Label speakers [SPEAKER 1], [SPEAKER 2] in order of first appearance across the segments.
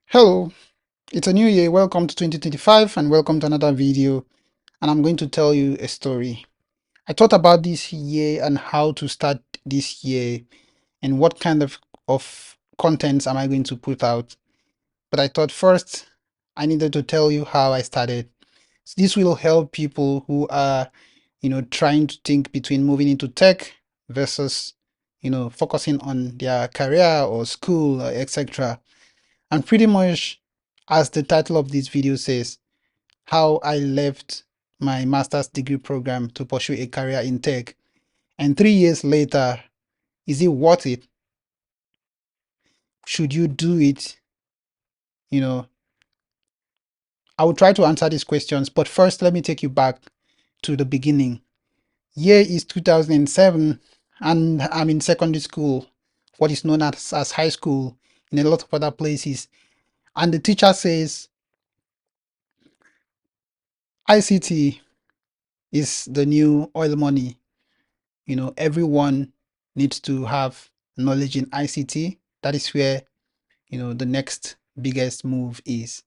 [SPEAKER 1] Hello, it's a new year. Welcome to 2025 and welcome to another video. And I'm going to tell you a story. I thought about this year and how to start this year and what kind of contents am I going to put out. But I thought first I needed to tell you how I started. This will help people who are, trying to think between moving into tech versus, focusing on their career or school, etc. And pretty much, as the title of this video says, how I left my master's degree program to pursue a career in tech. And 3 years later, is it worth it? Should you do it? You know, I will try to answer these questions, but first, let me take you back to the beginning. Year is 2007, and I'm in secondary school, what is known as high school in a lot of other places. And the teacher says, ICT is the new oil money. Everyone needs to have knowledge in ICT. That is where, the next biggest move is.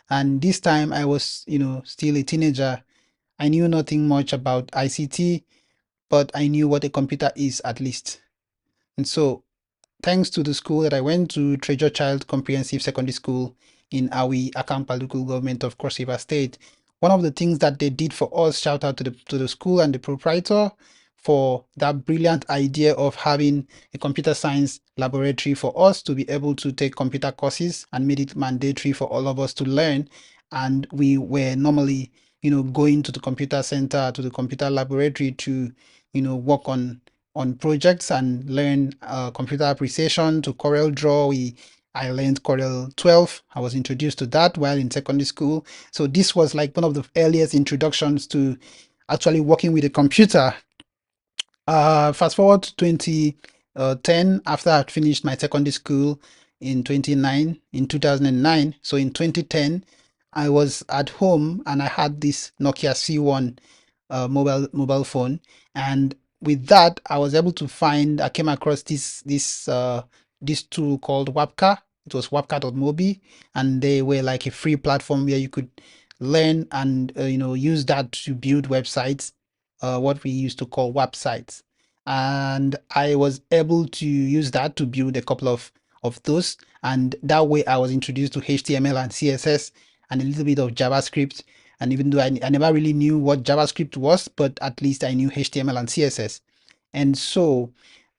[SPEAKER 1] And this time I was, still a teenager. I knew nothing much about ICT, but I knew what a computer is at least. And so thanks to the school that I went to, Treasure Child Comprehensive Secondary School in Awi, Akampa local government of Cross River State. One of the things that they did for us, shout out to the school and the proprietor for that brilliant idea of having a computer science laboratory for us to be able to take computer courses and made it mandatory for all of us to learn. And we were normally, going to the computer center, to the computer laboratory to, work on projects and learn computer appreciation to Corel Draw. I learned Corel 12. I was introduced to that while in secondary school. So this was like one of the earliest introductions to actually working with a computer. Fast forward to 2010, after I finished my secondary school in 2009. So in 2010, I was at home and I had this Nokia C1 mobile phone, and with that, I came across this tool called Wapka. It was wapka.mobi, and they were like a free platform where you could learn and use that to build websites, what we used to call websites. And I was able to use that to build a couple of those, and that way I was introduced to HTML and CSS and a little bit of JavaScript. And even though I never really knew what JavaScript was, but at least I knew HTML and CSS. And so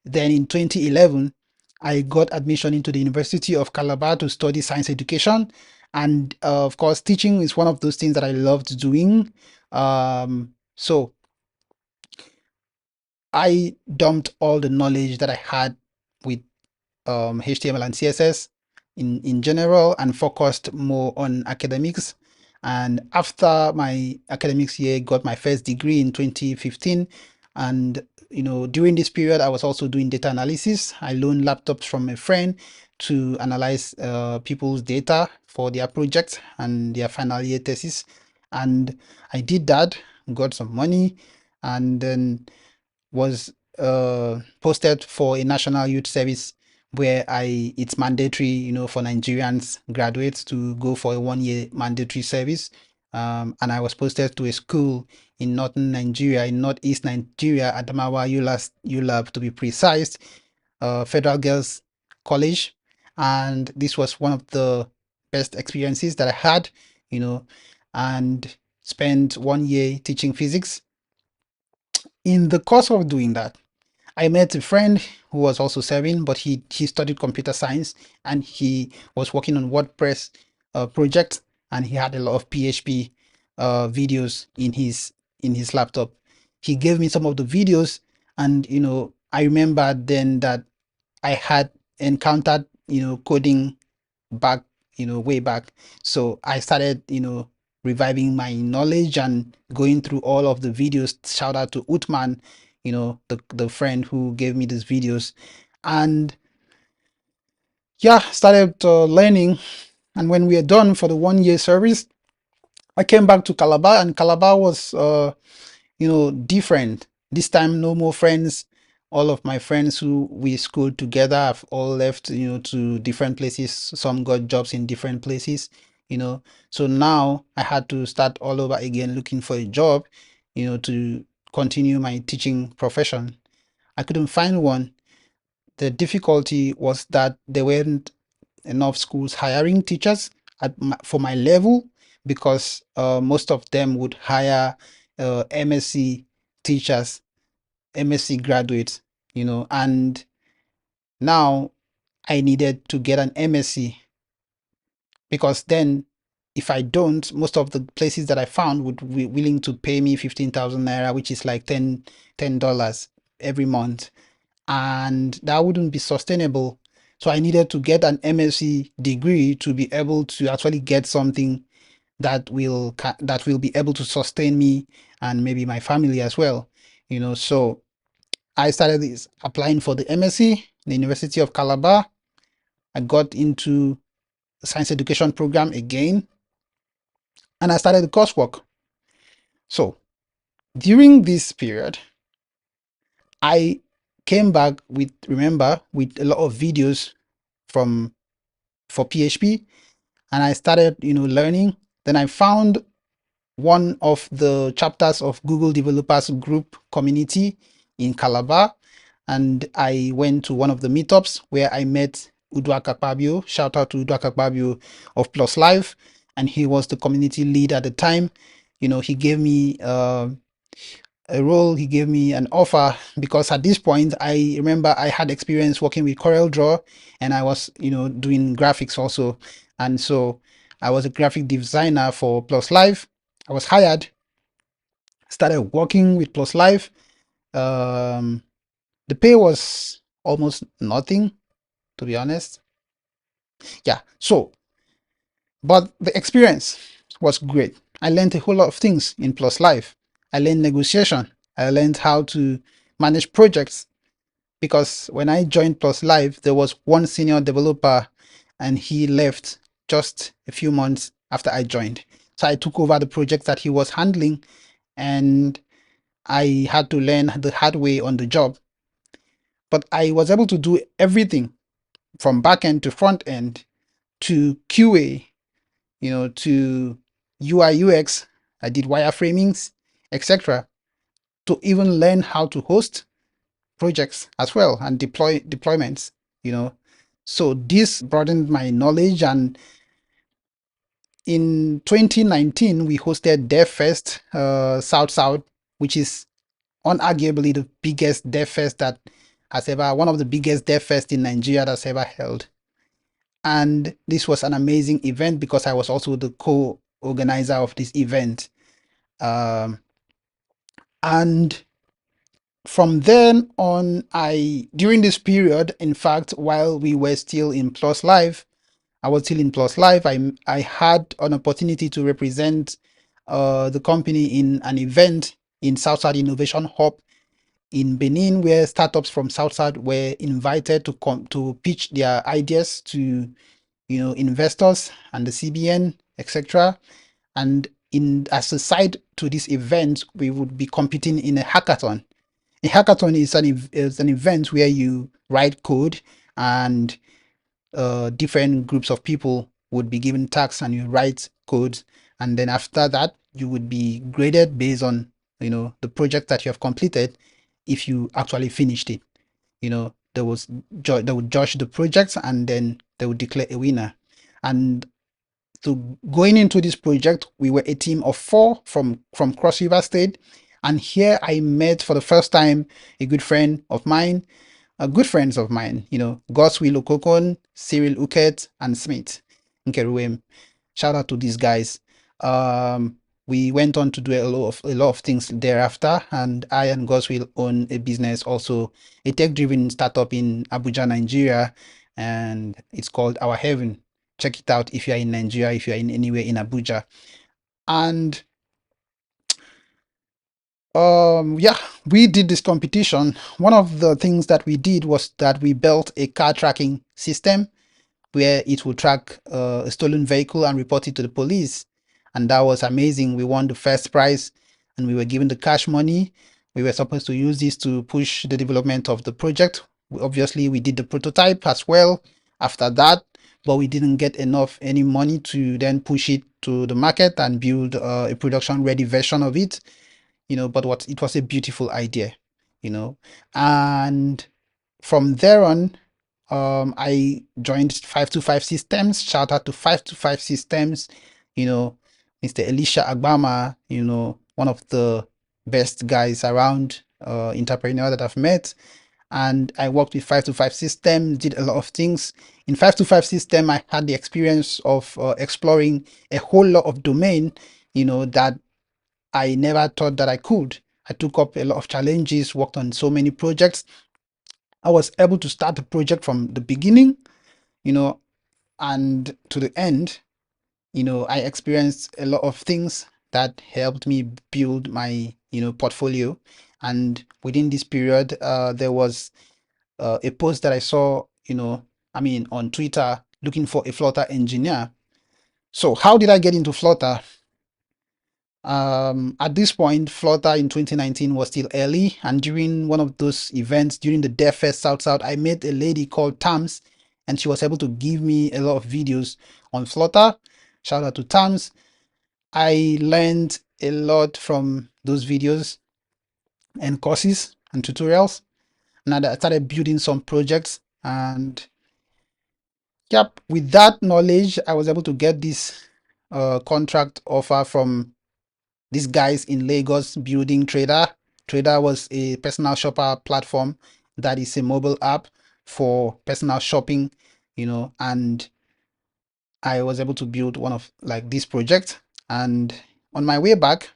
[SPEAKER 1] then in 2011, I got admission into the University of Calabar to study science education. And of course, teaching is one of those things that I loved doing. So I dumped all the knowledge that I had with HTML and CSS in general and focused more on academics. And after my academics year, got my first degree in 2015. And during this period, I was also doing data analysis. I loaned laptops from a friend to analyze people's data for their projects and their final year thesis. And I did that, got some money, and then was posted for a national youth service where it's mandatory, for Nigerians graduates to go for a 1 year mandatory service. And I was posted to a school in northern Nigeria, in northeast Nigeria, Adamawa ULAB to be precise, Federal Girls College. And this was one of the best experiences that I had, and spent 1 year teaching physics. In the course of doing that, I met a friend who was also serving, but he studied computer science and he was working on WordPress project, and he had a lot of PHP videos in his laptop. He gave me some of the videos, and I remember then that I had encountered coding back, way back. So I started, reviving my knowledge and going through all of the videos. Shout out to Utman, the friend who gave me these videos. And yeah, started learning. And when we are done for the 1 year service, I came back to Calabar, and Calabar was, different. This time, no more friends. All of my friends who we schooled together have all left, to different places. Some got jobs in different places, you know. So now I had to start all over again looking for a job, to continue my teaching profession. I couldn't find one. The difficulty was that there weren't enough schools hiring teachers for my level, because most of them would hire MSc teachers, MSc graduates, and now I needed to get an MSc, because then if I don't, most of the places that I found would be willing to pay me 15,000 naira, which is like $10 every month. And that wouldn't be sustainable. So I needed to get an MSc degree to be able to actually get something that will be able to sustain me and maybe my family as well. So I started applying for the MSc, the University of Calabar. I got into the science education program again, and I started the coursework. So during this period, I came back with a lot of videos from for PHP, and I started, learning. Then I found one of the chapters of Google Developers Group community in Calabar, and I went to one of the meetups where I met Uduaka Kpabio. Shout out to Uduaka Kpabio of Plus Life, and he was the community lead at the time. He gave me a role, he gave me an offer, because at this point I remember I had experience working with CorelDRAW, and I was, doing graphics also. And so I was a graphic designer for Plus Life. I was hired, started working with Plus Life. Um, the pay was almost nothing, to be honest. Yeah. So, but the experience was great. I learned a whole lot of things in Plus Life. I learned negotiation. I learned how to manage projects, because when I joined Plus Live, there was one senior developer and he left just a few months after I joined. So I took over the project that he was handling, and I had to learn the hard way on the job. But I was able to do everything from back end to front end to QA, to UI UX. I did wireframings, etc., to even learn how to host projects as well and deployments, so this broadened my knowledge. And in 2019 we hosted DevFest South South, which is unarguably the biggest DevFest that has ever one of the biggest DevFest in Nigeria that's ever held. And this was an amazing event because I was also the co-organizer of this event. And from then on, during this period, in fact, while we were still in Plus Live, I was still in Plus Live. I had an opportunity to represent the company in an event in Southside Innovation Hub in Benin, where startups from Southside were invited to come to pitch their ideas to investors and the CBN, etc. And as a side to this event, we would be competing in a hackathon. A hackathon is an event where you write code, and different groups of people would be given tasks and you write codes, and then after that you would be graded based on the project that you have completed. If you actually finished it, they would judge the projects, and then they would declare a winner. And so going into this project, we were a team of 4 from Cross River State, and here I met for the first time a good friend of mine, good friends of mine, Goswill Okokon, Cyril Uket, and Smith Nkeruwem. Shout out to these guys. We went on to do a lot of things thereafter, and I and Goswill own a business, also a tech-driven startup in Abuja, Nigeria, and it's called Our Heaven. Check it out if you are in Nigeria, if you are in anywhere in Abuja. And yeah, we did this competition. One of the things that we did was that we built a car tracking system where it will track a stolen vehicle and report it to the police. And that was amazing. We won the first prize, and we were given the cash money. We were supposed to use this to push the development of the project. Obviously, we did the prototype as well after that, but we didn't get any money to then push it to the market and build a production ready version of it. But it was a beautiful idea, and from there on, I joined 525 Systems. Shout out to 525 Systems, Mr. Elisha Agbama, one of the best guys around, entrepreneur that I've met. And I worked with 525 Systems, did a lot of things. In 525 System, I had the experience of exploring a whole lot of domain, that I never thought that I could. I took up a lot of challenges, worked on so many projects. I was able to start the project from the beginning, and to the end. I experienced a lot of things that helped me build my, portfolio. And within this period, there was a post that I saw, on Twitter, looking for a Flutter engineer. So how did I get into Flutter? At this point, Flutter in 2019 was still early, and during one of those events, during the Dev Fest South, I met a lady called Tams, and she was able to give me a lot of videos on Flutter. Shout out to Tams. I learned a lot from those videos and courses and tutorials. Now that I started building some projects, and yep, with that knowledge, I was able to get this contract offer from these guys in Lagos building Trader. Trader was a personal shopper platform that is a mobile app for personal shopping, and I was able to build one of like this project. And on my way back,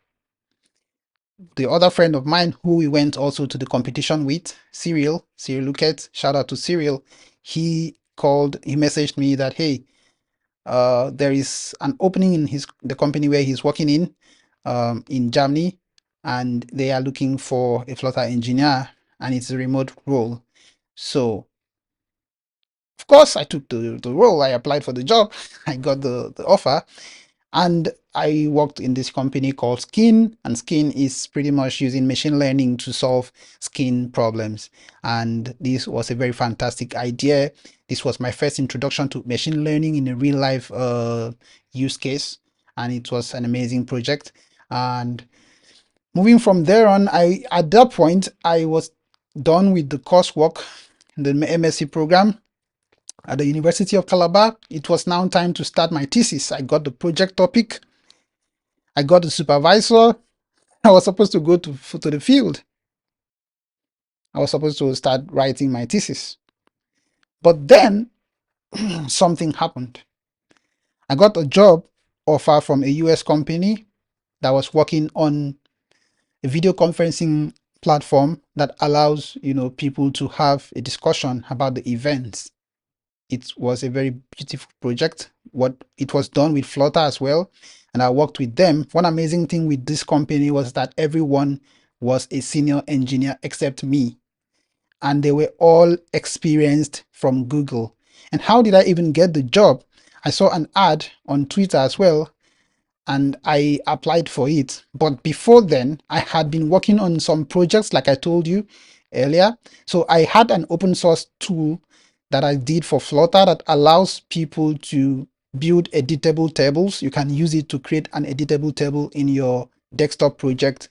[SPEAKER 1] the other friend of mine who we went also to the competition with, Cyril Luket, shout out to Cyril, he messaged me that, hey, there is an opening in the company where he's working in Germany, and they are looking for a Flutter engineer, and it's a remote role. So, of course, I took the role. I applied for the job. I got the offer, and I worked in this company called Skin, and Skin is pretty much using machine learning to solve skin problems. And this was a very fantastic idea. This was my first introduction to machine learning in a real life use case, and it was an amazing project. And moving from there on, at that point I was done with the coursework in the MSc program at the University of Calabar. It was now time to start my thesis. I got the project topic. I got the supervisor. I was supposed to go to the field. I was supposed to start writing my thesis. But then something happened. I got a job offer from a US company that was working on a video conferencing platform that allows, people to have a discussion about the events. It was a very beautiful project. It was done with Flutter as well, and I worked with them. One amazing thing with this company was that everyone was a senior engineer except me, and they were all experienced from Google. And how did I even get the job? I saw an ad on Twitter as well, and I applied for it. But before then, I had been working on some projects like I told you earlier. So I had an open source tool that I did for Flutter that allows people to build editable tables. You can use it to create an editable table in your desktop project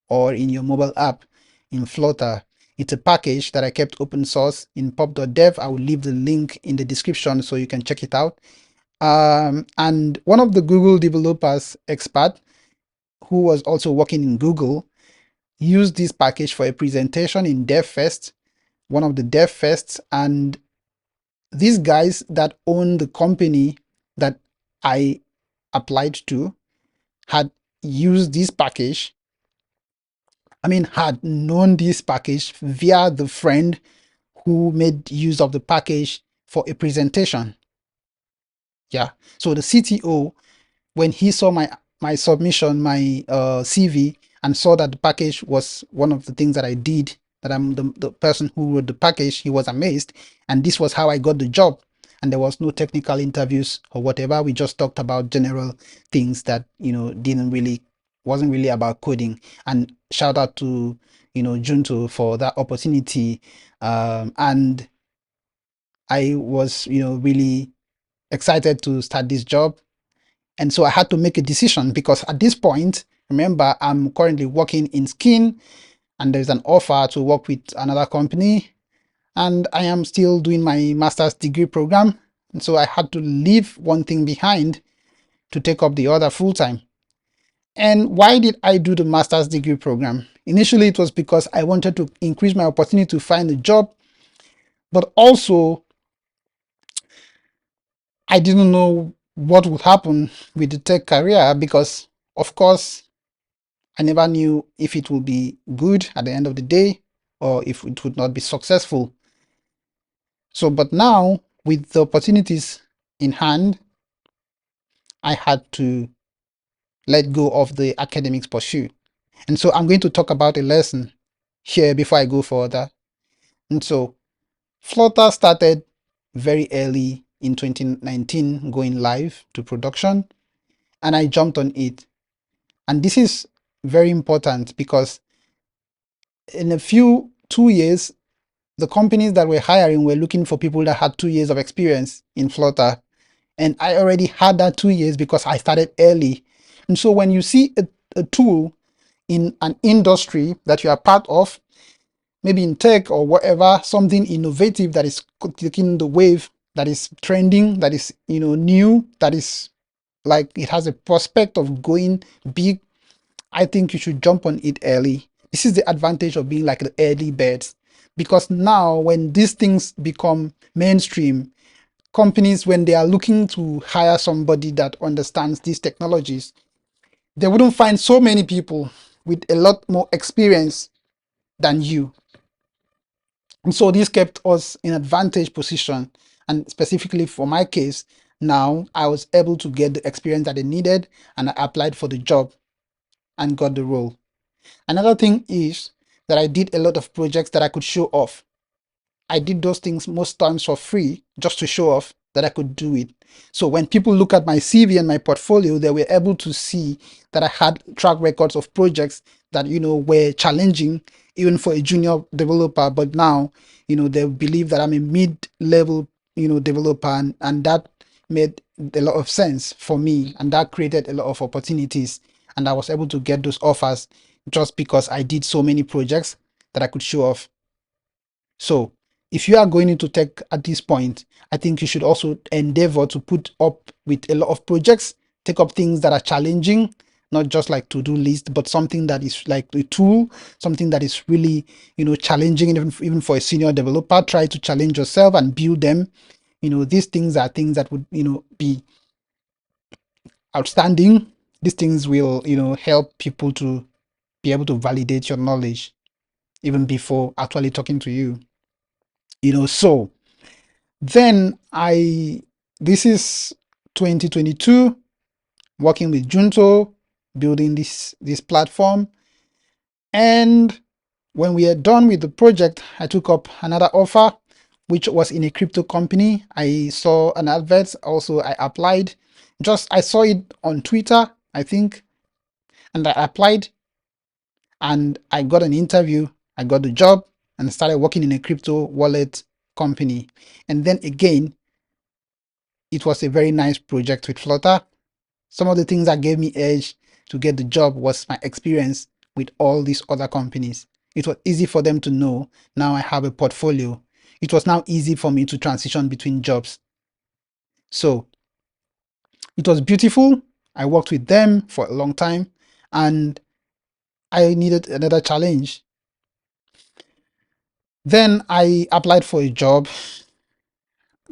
[SPEAKER 1] or in your mobile app in Flutter. It's a package that I kept open source in pub.dev. I will leave the link in the description so you can check it out. And one of the Google developers expert who was also working in Google used this package for a presentation in DevFest, one of the DevFests, and these guys that own the company that I applied to had used this package. Had known this package via the friend who made use of the package for a presentation. Yeah. So the CTO, when he saw my submission, my CV, and saw that the package was one of the things that I did, that I'm the person who wrote the package, he was amazed. And this was how I got the job. And there was no technical interviews or whatever. We just talked about general things that, wasn't really about coding. And shout out to, Junto for that opportunity. And I was, really excited to start this job. And so I had to make a decision because at this point, remember, I'm currently working in skin and there's an offer to work with another company. And I am still doing my master's degree program. And so I had to leave one thing behind to take up the other full time. And why did I do the master's degree program? Initially, it was because I wanted to increase my opportunity to find a job, but also I didn't know what would happen with the tech career because, of course, I never knew if it would be good at the end of the day or if it would not be successful. So, but now with the opportunities in hand, I had to let go of the academics pursuit. And so I'm going to talk about a lesson here before I go further. And so Flutter started very early in 2019, going live to production, and I jumped on it. And this is very important because in a few 2 years, the companies that were hiring were looking for people that had 2 years of experience in Flutter. And I already had that 2 years because I started early. And so when you see a tool in an industry that you are part of, maybe in tech or whatever, something innovative that is taking the wave, that is trending, that is, new, that is like it has a prospect of going big, I think you should jump on it early. This is the advantage of being like the early birds. Because now when these things become mainstream, companies, when they are looking to hire somebody that understands these technologies, they wouldn't find so many people with a lot more experience than you. And so this kept us in advantage position. And specifically for my case, now I was able to get the experience that I needed and I applied for the job and got the role. Another thing is that I did a lot of projects that I could show off. I did those things most times for free just to show off that I could do it. So when people look at my CV and my portfolio, they were able to see that I had track records of projects that, were challenging even for a junior developer. But now, they believe that I'm a mid-level, developer, and that made a lot of sense for me. And that created a lot of opportunities. And I was able to get those offers just because I did so many projects that I could show off. So if you are going into tech at this point, I think you should also endeavor to put up with a lot of projects, take up things that are challenging, not just like to-do list, but something that is like a tool, something that is really, challenging, even for a senior developer. Try to challenge yourself and build them. These things are things that would, be outstanding. These things will, help people to be able to validate your knowledge even before actually talking to you. So then this is 2022, working with Junto, building this platform. And when we are done with the project, I took up another offer, which was in a crypto company. I saw an advert, also I applied. I saw it on Twitter, I think, and I applied and I got an interview. I got the job and started working in a crypto wallet company. And then again, it was a very nice project with Flutter. Some of the things that gave me edge to get the job was my experience with all these other companies. It was easy for them to know. Now I have a portfolio. It was now easy for me to transition between jobs. So it was beautiful. I worked with them for a long time and I needed another challenge. Then I applied for a job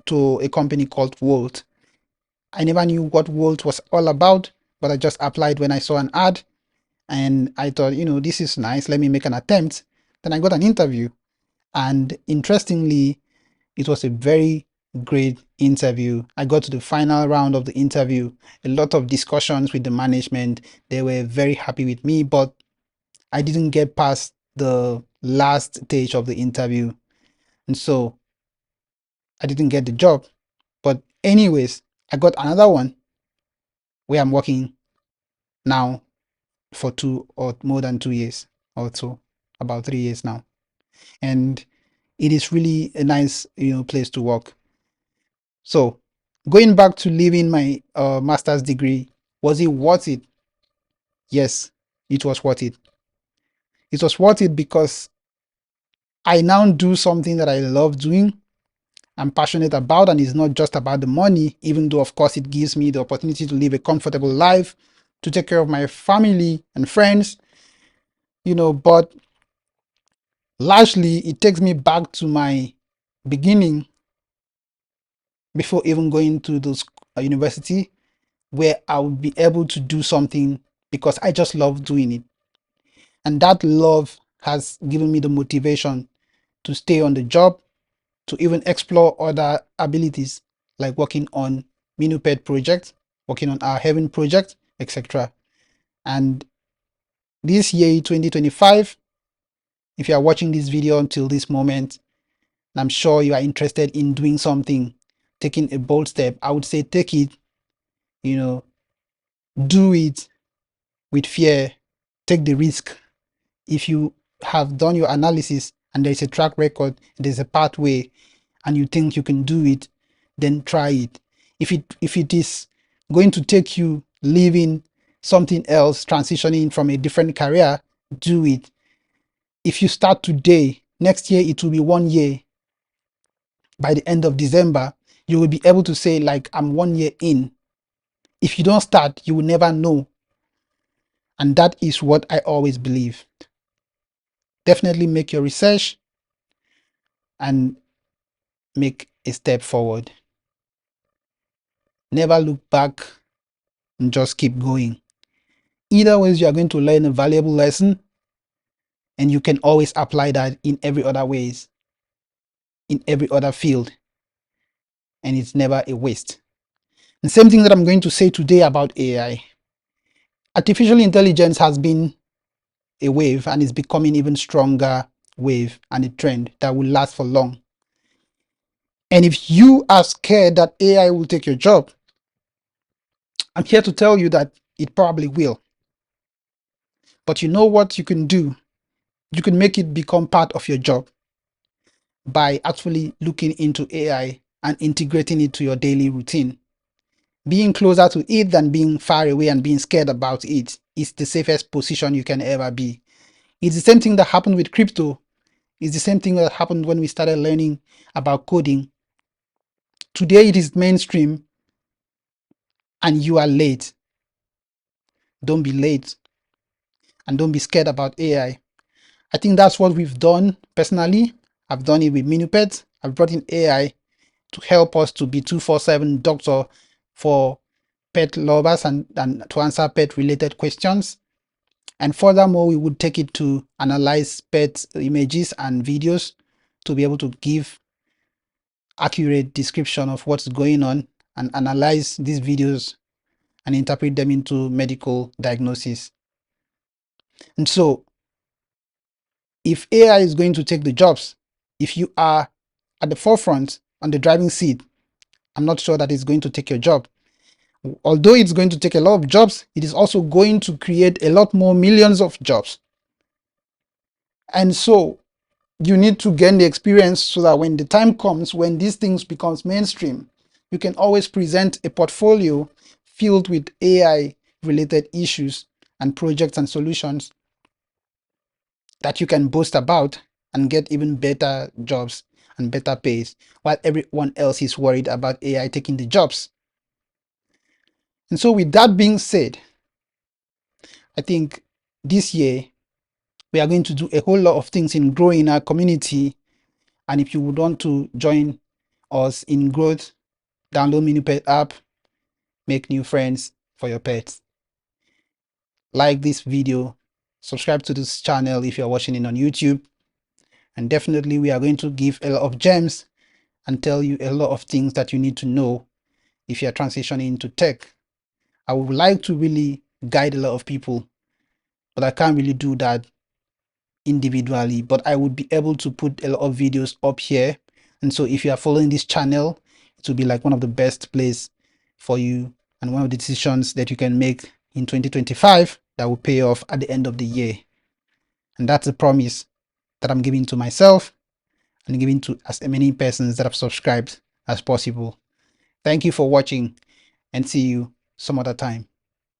[SPEAKER 1] to a company called Volt. I never knew what Volt was all about, but I just applied when I saw an ad and I thought, this is nice. Let me make an attempt. Then I got an interview. And interestingly, it was a very great interview. I got to the final round of the interview, a lot of discussions with the management. They were very happy with me, but I didn't get past the last stage of the interview. And so I didn't get the job. But anyways, I got another one where I'm working now for 2 or more than 2 years or so. about 3 years now. And it is really a nice, place to work. So going back to leaving my master's degree, was it worth it? Yes, it was worth it. It was worth it because I now do something that I love doing, I'm passionate about, and it's not just about the money, even though, of course, it gives me the opportunity to live a comfortable life, to take care of my family and friends, but largely it takes me back to my beginning before even going to those university, where I would be able to do something because I just love doing it. And that love has given me the motivation to stay on the job, to even explore other abilities like working on Minuped project, working on our Heaven project, etc. And this year, 2025, if you are watching this video until this moment, and I'm sure you are interested in doing something, taking a bold step, I would say take it, you know, do it with fear, take the risk. If you have done your analysis and there's a track record, there's a pathway, and you think you can do it, then try it. If it is going to take you leaving something else, transitioning from a different career, do it. If you start today, next year it will be 1 year. By the end of December, you will be able to say, like, I'm 1 year in. If you don't start, you will never know. And that is what I always believe. Definitely make your research and make a step forward. Never look back and just keep going. Either ways, you are going to learn a valuable lesson, and you can always apply that in every other ways, in every other field, and it's never a waste. The same thing that I'm going to say today about AI. Artificial intelligence has been a wave, and it's becoming even stronger wave and a trend that will last for long. And if you are scared that AI will take your job, I'm here to tell you that it probably will. But you know what you can do? You can make it become part of your job by actually looking into AI and integrating it to your daily routine. Being closer to it than being far away and being scared about it is the safest position you can ever be. It's the same thing that happened with crypto. It's the same thing that happened when we started learning about coding. Today it is mainstream and you are late. Don't be late and don't be scared about AI. I think that's what we've done personally. I've done it with Minupet. I've brought in AI to help us to be 24/7 doctor for pet lovers and to answer pet related questions. And furthermore, we would take it to analyze pet images and videos to be able to give accurate description of what's going on and analyze these videos and interpret them into medical diagnosis. And so if AI is going to take the jobs, if you are at the forefront on the driving seat, I'm not sure that it's going to take your job. Although it's going to take a lot of jobs, it is also going to create a lot more millions of jobs. And so you need to gain the experience so that when the time comes, when these things becomes mainstream, you can always present a portfolio filled with AI related issues and projects and solutions that you can boast about and get even better jobs and better pays, while everyone else is worried about AI taking the jobs. And so with that being said, I think this year we are going to do a whole lot of things in growing our community. And if you would want to join us in growth, download Minupet app, make new friends for your pets. Like this video, subscribe to this channel if you're watching it on YouTube. And definitely we are going to give a lot of gems and tell you a lot of things that you need to know if you're transitioning into tech. I would like to really guide a lot of people, but I can't really do that individually, but I would be able to put a lot of videos up here. And so if you are following this channel, it will be like one of the best place for you and one of the decisions that you can make in 2025 that will pay off at the end of the year. And that's a promise that I'm giving to myself and giving to as many persons that have subscribed as possible. Thank you for watching and see you some other time.